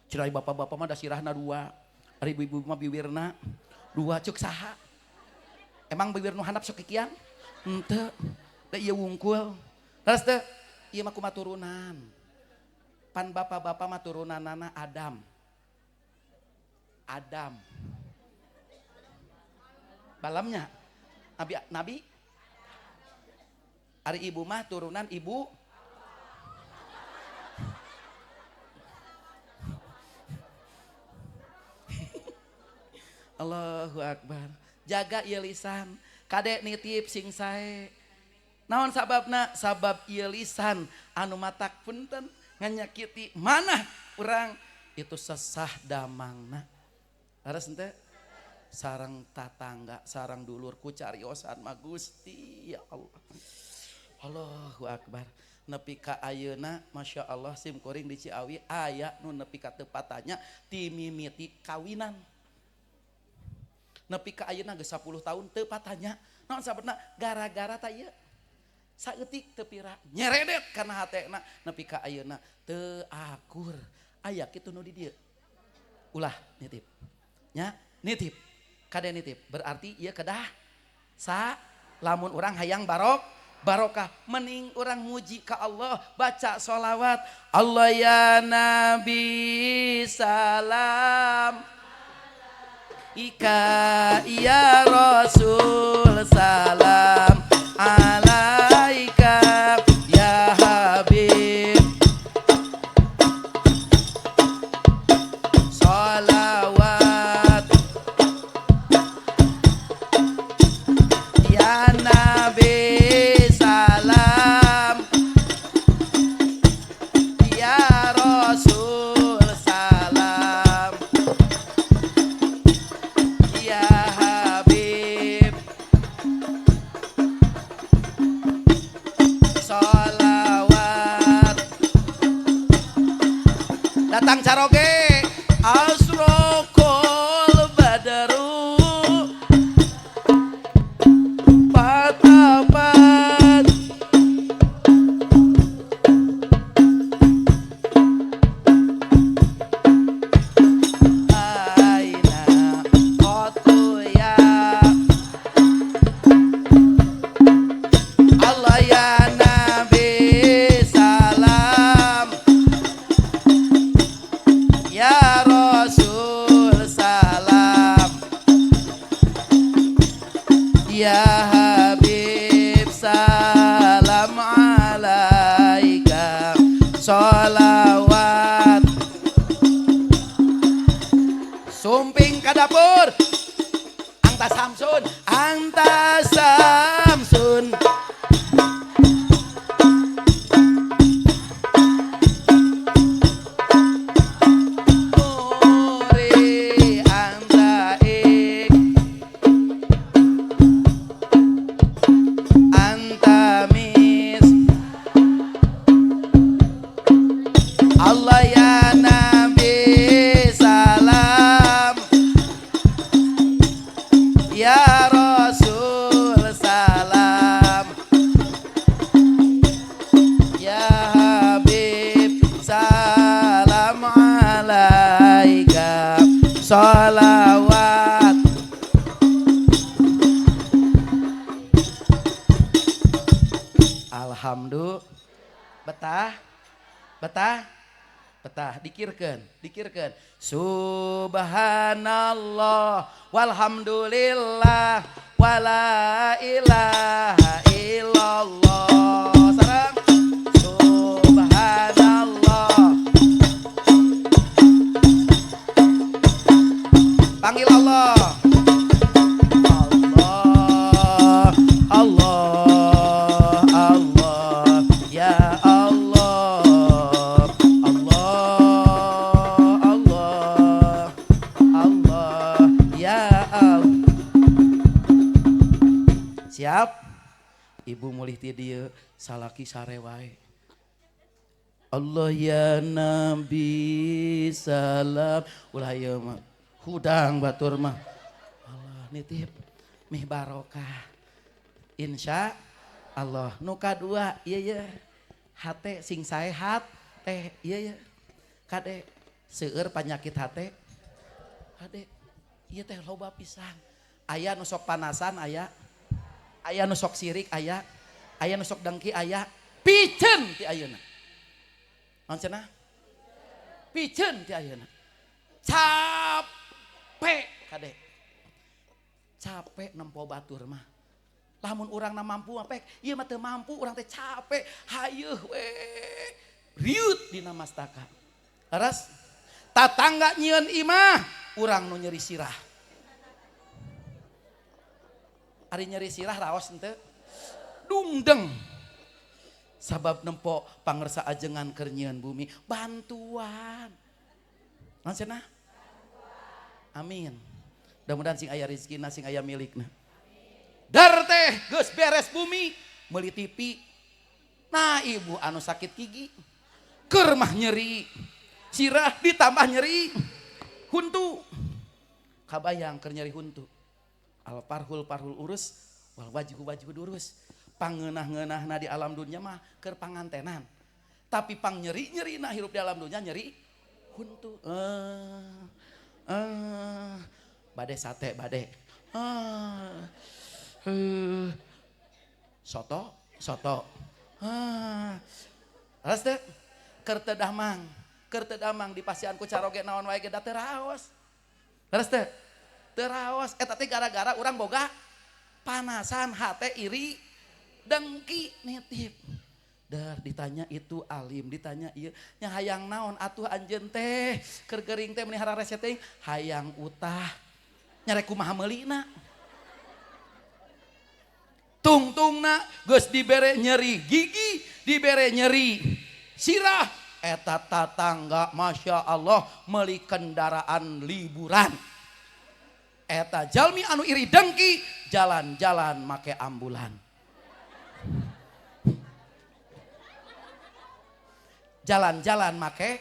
cerai bapak-bapak mah da sirahna dua, ari ibu-ibu mah biwirna dua cuk saha. Emang bibir nu handap sok kikian? Henteu. Da ieu wungkul. Terus teh ieu mah kumaha turunan. Pan bapak-bapak mah turunanana Adam. Adam. Balamnya Nabi ari ibu mah turunan ibu Allahu Akbar. Jaga ieu lisan. Kade nitip sing sae. Naon sababna? Sabab ieu lisan anu matak punten nganyakiti manah urang itu sesah damangna. Laras henteu? Sareng tatangga, sareng dulur ku cariosan mah Gusti ya Allah. Allahu Akbar. Nepi ka ayeuna masya Allah simkuring di Ciawi aya nu nepi ka teu patanya ti mimiti kawinan. Nepi ka ayeuna geus 10 tahun teu patanya. Naon sababna? Gara-gara ta ieu. Saeutik teu pira nyeredet kana hatena nepi ka ayeuna teu akur. Aya kitu nu di dieu. Ulah nitip. Nya, nitip. Kade nitip. Berarti ieu kedah lamun urang hayang barokah mending urang muji ka Allah, baca sholawat. Allah ya Nabi salam Ika ya Rasul salam alaika ya Habib sholawat ya Nabi salam ya Rasul salam ya Habib sholawat datang caroge asrokol badaru patapat aina kotu ya Allah ya Nabi salam ya Rasul salam ya Habib salam alaika sholawat sumping ka dapur anta Samsun Nuri anta anta mis Allah ya Nabi salam ya Rasul salam Alhamdulillah. Betah. Betah. Betah. Dikirkeun. Subhanallah walhamdulillah wala ilaha illallah. Sareng. Subhanallah. Panggil Allah. Allah, Allah, ya Allah, Allah, Allah, Allah, ya Allah. Siap? Ibu mulih ti dieu salaki sare wae. Allah ya Nabi salam. Ulah ieu mah hudang batur mah. Allah nitip mih barokah. Insya Allah. Nu kadua iya hate sing sehat teh iya kade seueur penyakit hate kade iya teh loba pisan. Aya nu sok panasan aya nu sok sirik aya nu sok dengki aya piceun ti ayeuna. Naon cenah? Piceun ti ayeuna. Capek kade. Capek nempo batur mah. Lamun urang na mampu apek, ieu mah teu mampu urang teh capek, hayeuh we. Riut dina mastaka. Laras tatangga nyieun imah, urang nu nyeri sirah. Ari nyeri sirah raos henteu? Dungdeng. Sabab nempo pangersa ajengan keur nyieun bumi, bantuan. Naon cenah? Amin. Mudah-mudahan sing aya rezekina, sing aya milikna. Dar teh geus beres bumi meuli TV. Nah ibu anu sakit gigi keur mah nyeri sirah ditambah nyeri huntu. Kabayang keur nyeri huntu. Al parhul urus wal wajhu durus. Pangeunah-ngeunahna di alam dunia mah keur pangantenan. Tapi pang nyeri-nyerina hirup di alam dunia nyeri huntu. Bade sate bade. Soto. Terus teh keur teu damang di pasian ku caroge naon wae ge da teu raos. Terus teh teu raos eta teh gara-gara urang boga panasan hate iri dengki nitip. Dar ditanya itu alim, ditanya ieu nya hayang naon atuh anjeun teh keur geuring teh melihara rese teh hayang utah. Nyarek kumaha meulina. Tungtungna geus dibere nyeri gigi, dibere nyeri sirah, eta tatangga masya Allah meuli kendaraan liburan. Eta jalmi anu iri dengki jalan-jalan make ambulan. Jalan-jalan make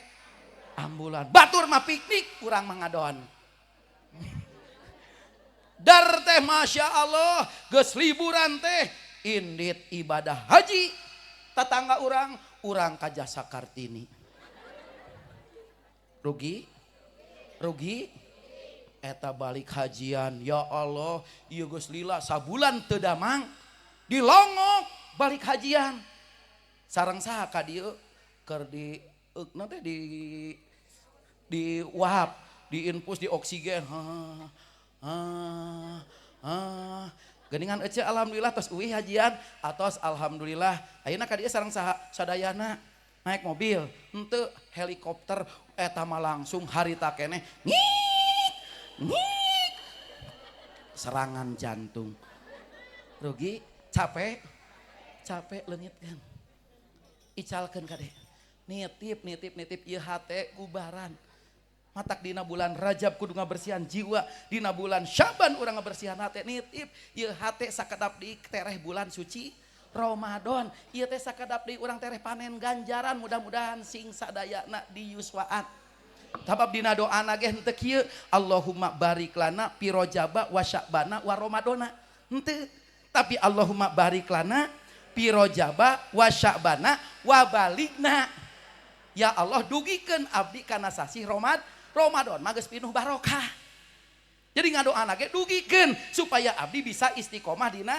ambulan. Batur mah piknik, kurang mangadon. Dar teh masya Allah geus liburan teh indit ibadah haji. Tetangga urang ka Jasa Kartini. Rugi eta balik hajian ya Allah ieu geus lila sabulan teu damang dilongok balik hajian. Sareng saha ka dieu keur di teh di wahab, di infus, di oksigen. Geningan ece alhamdulillah tos uih hajian atos alhamdulillah ayeuna ka dieu sareng sadayana naik mobil henteu helikopter eta mah langsung harita keneh ngik serangan jantung. Rugi capek leungitkeun icalkeun kade nitip ieu hate kubaran. Matak dina bulan Rajab kudu ngabersihan jiwa, dina bulan Syaban urang ngabersihan hate nitip ieu hate sakedap di tereh bulan suci Ramadan. Ieu teh sakedap di urang tereh panen ganjaran, mudah-mudahan sing sadayana diyuswaan. Sabab dina doana ge henteu kieu Allahumma barik lana fi Rajaba wa Sya'bana wa Ramadana. Henteu, tapi Allahumma barik lana fi Rajaba wa Sya'bana wa baligna. Ya Allah dugikeun abdi kana sasih Ramadan mah geus pinuh barokah. Jadi ngadoana ge dugikeun supaya abdi bisa istiqomah dina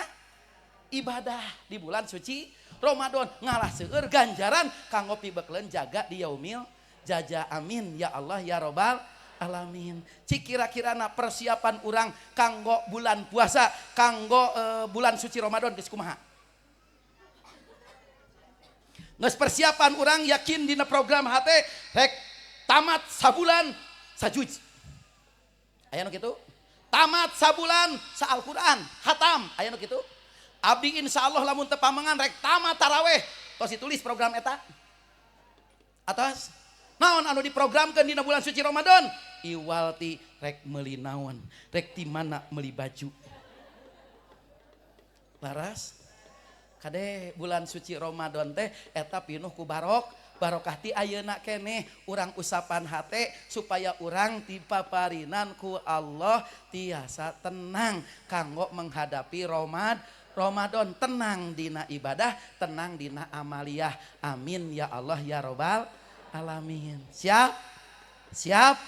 ibadah di bulan suci Ramadan ngalah seueur ganjaran kanggo pibekleun jaga di yaumil jaja amin ya Allah ya robbal alamin. Cik kira-kirana persiapan urang kanggo bulan puasa kanggo bulan suci Ramadan geus kumaha? Geus persiapan urang yakin dina program hate rek tamat sabulan sajuj. Aya nu kitu? Tamat sabulan sa Al-Qur'an hatam aya nu kitu? Abdi insyaallah lamun teu pamangan rek tamat taraweh tos ditulis program eta. Atas naon anu diprogramkeun dina bulan suci Ramadan? Iwalti rek meuli naon? Rek ti mana meuli baju. Laras kade bulan suci Ramadan teh eta pinuh ku barokah ti ayeuna keneh urang usapan hate supaya urang dipaparinan ku Allah tiasa tenang kanggo menghadapi Ramadan, tenang dina ibadah, tenang dina amaliyah. Amin ya Allah ya robbal alamin. Siap? Siap?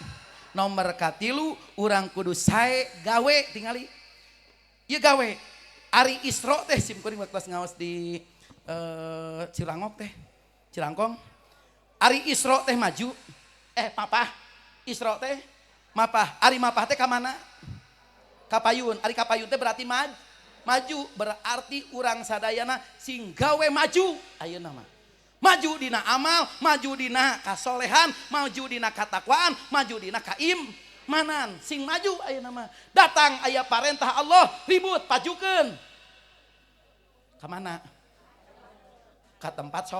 Nomor katilu urang kudu sae gawe tingali. Ieu gawe. Ari Isro teh simkuring kelas ngaos di Cirangok teh. Cirangkong. Ari Isro teh maju. Mapah. Isro teh mapah. Ari mapah teh ka mana? Kapayun. Ari kapayun teh berarti maju berarti urang sadayana sing gawe maju ayeuna mah. Maju dina amal, maju dina kasolehan, maju dina katakwaan, maju dina kaimanan. Sing maju ayeuna mah. Datang aya parentah Allah, ribut pajukeun. Ka mana? Ka tempat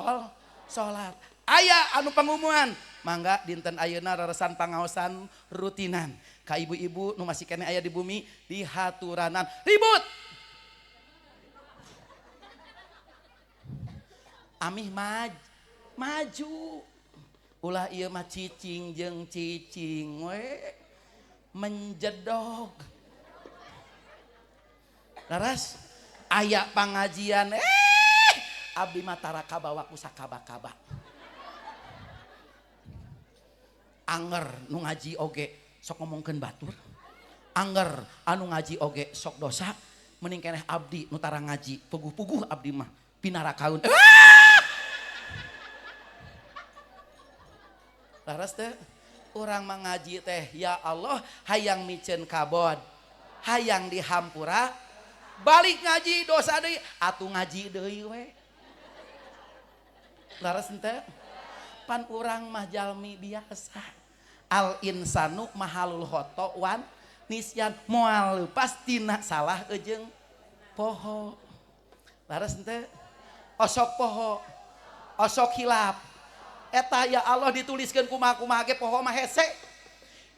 salat. Aya anu pangumuman, mangga dinten ayeuna reresan pangaosan rutinan. Ka ibu-ibu nu masih kene aya di bumi dihaturanan. Ribut. Amih maju. Ulah ieu mah cicing jeung cicing we menjedog. Laras aya pangajian abdi mah tara kabawa ku sakaba-kaba. Anger nu ngaji oge sok ngomongkeun batur. Anger anu ngaji oge sok dosa. Mending keneh abdi nu tara ngaji puguh-puguh abdi mah pinarakaun. Laras teh urang mengaji teh ya Allah hayang micen kabod hayang dihampura balik ngaji dosa deui atuh ngaji deui we. Laras teh pan urang mah jalmi biasa al insanu mahalul khoto wan nisyan moal leupas tina salah jeung poho. Laras teh osok poho osok hilap eta ya Allah dituliskeun kumaha-kumaha ge poho mah hese.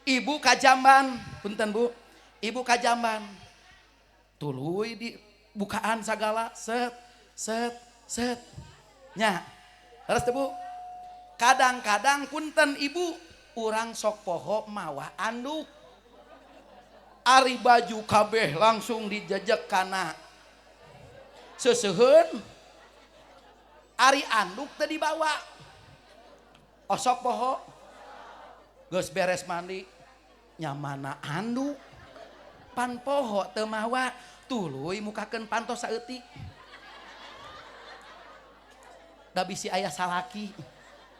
Ibu kajamban, punten Bu. Ibu kajamban. Tuluy di bukaan sagala set. Nya. Terus teh Bu. Kadang-kadang punten Ibu, urang sok poho mawa anduk. Ari baju kabeh langsung dijejek kana seuseheun. Ari anduk teh dibawa. Osok poho geus beres mandi nyamana anduk pan poho teu mawa tuluy mukakeun pantos saeutik da bisi aya salaki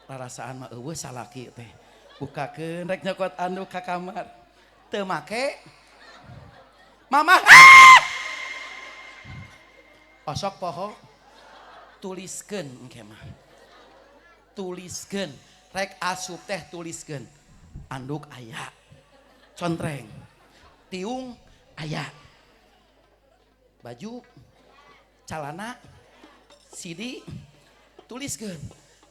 rarasaan mah eueuh salaki teh bukakeun rek nyokot anduk ka kamar teu make mamah osok poho tuliskeun engke mah tuliskeun rek asup teh tuliskeun anduk aya contreng tiung aya baju calana sidi tuliskeun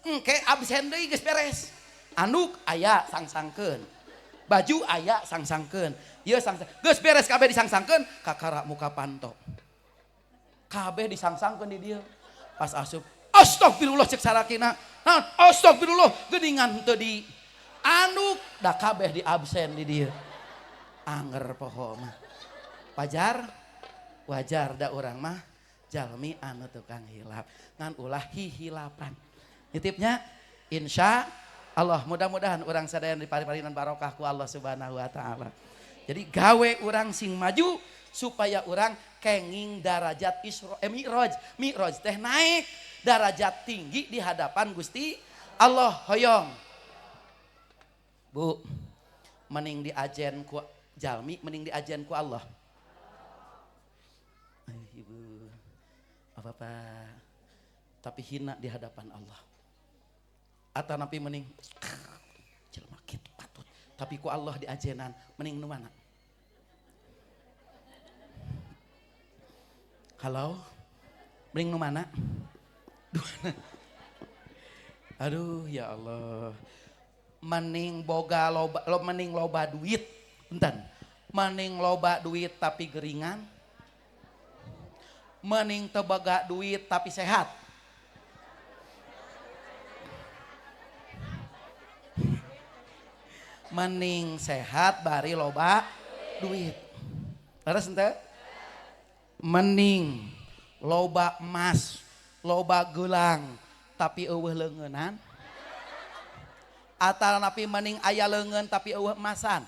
engke absen deui geus beres anduk aya sangsangkeun baju aya sangsangkeun ieu sangsang geus beres kabeh disangsangkeun kakara muka panto kabeh disangsangkeun di dieu pas asup astagfirullah cek sarakina astagfirullah geuningan teu di anduk da kabeh di absen di dieu anger poho mah wajar da urang mah jalmi anu tukang hilap ngan ulah hihilapan nitipnya insya Allah mudah-mudahan urang sadaya dipari-parinan barokah ku Allah Subhanahu wa taala. Jadi gawe urang sing maju supaya orang kenging darajat Mi'raj teh naik darajat tinggi di hadapan Gusti Allah. Hoyong Bu, mending diajen ku jalmi, mending diajen ku Allah. Ibu, apa-apa, tapi hina di hadapan Allah. Atau napi mending jelma kitu patut, tapi ku Allah diajenan, mending nu mana? Halo, mending nu mana? Aduh ya Allah. Mending boga loba duit, enten. Mending loba duit tapi geringan. Mending teu boga duit tapi sehat. Mending sehat bari loba duit. Leres henteu? Mending loba emas, loba gelang tapi eueuh leungeunan. Atau napi mending aya leungeun tapi eueuh emasan.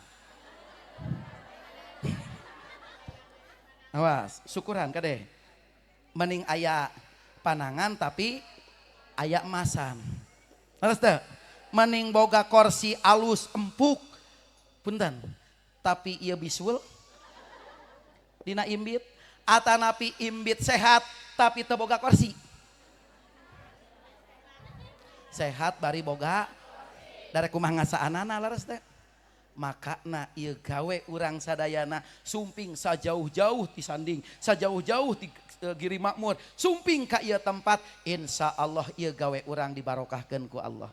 Awas, syukuran kadeh. Mending aya panangan tapi aya emasan. Terus teh, mending boga kursi alus empuk. Punten. Tapi ieu bisul dina imbit. Atau napi imbit sehat tapi teu boga kursi. Sehat bari boga dari kumaha ngasaanana laras teh. Makana ieu gawe urang sadayana sumping sajauh-jauh ti Sanding, sajauh-jauh ti Giri Makmur, sumping ka ieu tempat, insya Allah ieu gawe urang dibarokahkeun ku Allah.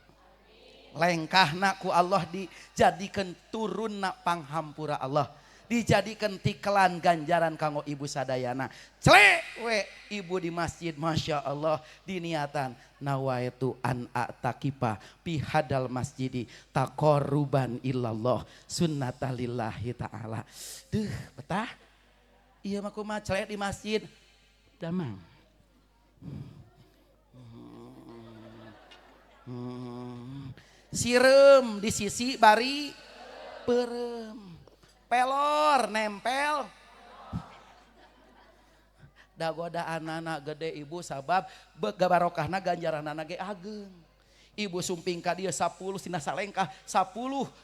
Lengkahna ku Allah dijadikeun turunna panghampura Allah. Dijadikan tikelan ganjaran kanggo ibu sadayana. Celek we ibu di masjid, masya Allah, diniatan nawaitu an a'takifa fi hadal masjidi taqarruban illallah sunnatalillahi ta'ala. Duh betah. Iya mah kumaha celek di masjid damang. Sirem di sisi bari perem. Pelor nempel da godaanana gede ibu sabab barokahna ganjaranana ge ageng. Ibu sumping ka dieu 10 tina salengkah 10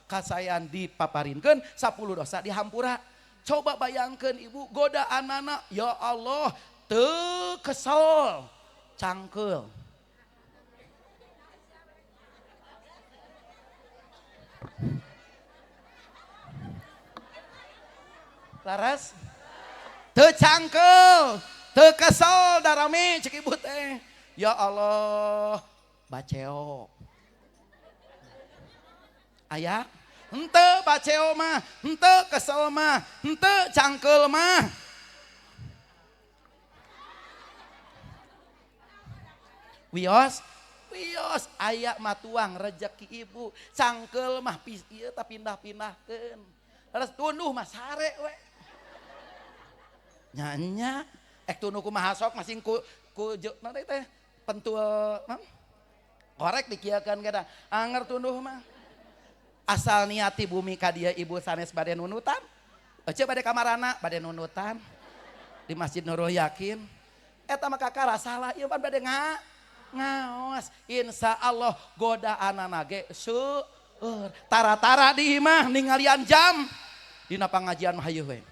kasayan dipaparinkeun 10 dosa dihampura. Coba bayangkeun ibu godaanana ya Allah teu kesel cangkeul. Laras teu cangkel, teu kesel darame cek ibu teh. Ya Allah, baceo. Aya? Henteu baceo mah, henteu kesel mah, henteu cangkel mah. Wios aya matuang rezeki ibu, cangkel mah ieu tah pindah-pindahkeun. Terus tunduh mah sare we. Nyanya tunduh kumaha sok masing ku nanti teh pentul korek dikieukeun kada anger tunduh mah asal niati bumi ka dieu ibu sanes bade nunutan ece bade kamarana bade nunutan di Masjid Nurul Yakin eta mah kakara salah ieu pan bade ngaos insyaallah godaanana ge seueur tara-tara di imah ningalian jam dina pangajian mah hayu we.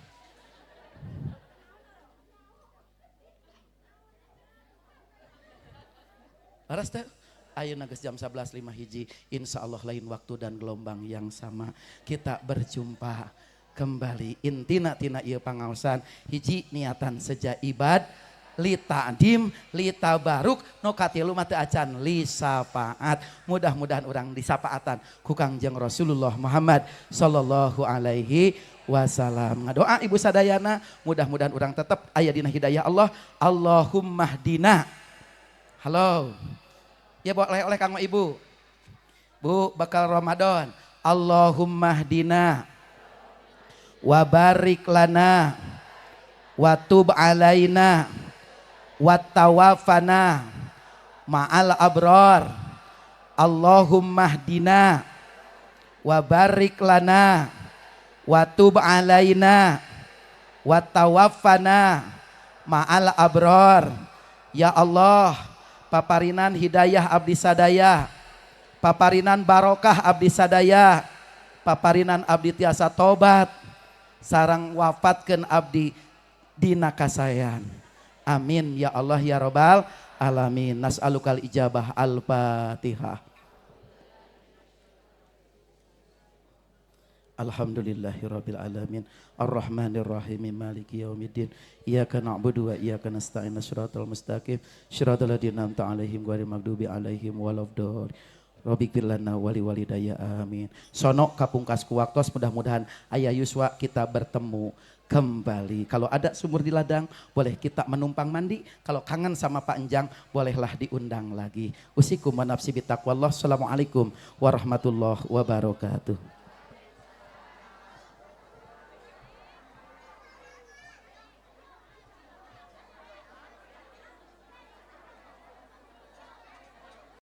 Laras teh ayeuna geus jam 11.05 hiji, insya Allah lain waktu dan gelombang yang sama kita berjumpa kembali. Intina tina ieu pangaosan hiji niatan seja ibad li ta'dim li tabaruk nu katilu mah teu acan li safaat. Mudah-mudahan urang disapaatan ku Kangjeng Rasulullah Muhammad sallallahu alaihi wasallam. Ngadoa ibu sadayana mudah-mudahan urang tetep aya dina hidayah Allah. Allahumma hdina. Halo. Ya buat oleh kanggo ibu. Bu bakal Ramadan. Allahumma hdina wa barik lana wa tub alaina wa tawafana ma'al abrar. Allahumma hdina wa barik lana wa tub alaina wa tawaffana ma'al abror. Ya Allah, paparinan hidayah abdi sadaya, paparinan barokah abdi sadaya, paparinan abdi tiasa tobat, sarang wafatkeun abdi dina kasayan. Amin ya Allah ya Rabbal alamin. Nas'alukal ijabah. Al-Fatihah. Alhamdulillahirabbil alamin. Arrahmanirrahim. Maliki yaumiddin. Iyyaka na'budu wa iyyaka nasta'in. Shiratal mustaqim. Shiratal ladzina an'amta 'alaihim ghairil maghdubi 'alaihim waladdallin. Rabbighfir lana wa liwalidayya amin. Sono kapungkas ku waktos, mudah-mudahan aya yuswa kita bertemu kembali. Kalau ada sumur di ladang, boleh kita menumpang mandi. Kalau kangen sama Pak Enjang, bolehlah diundang lagi. Usikum wa nafsi bitaqwallah. Assalamualaikum warahmatullahi wabarakatuh.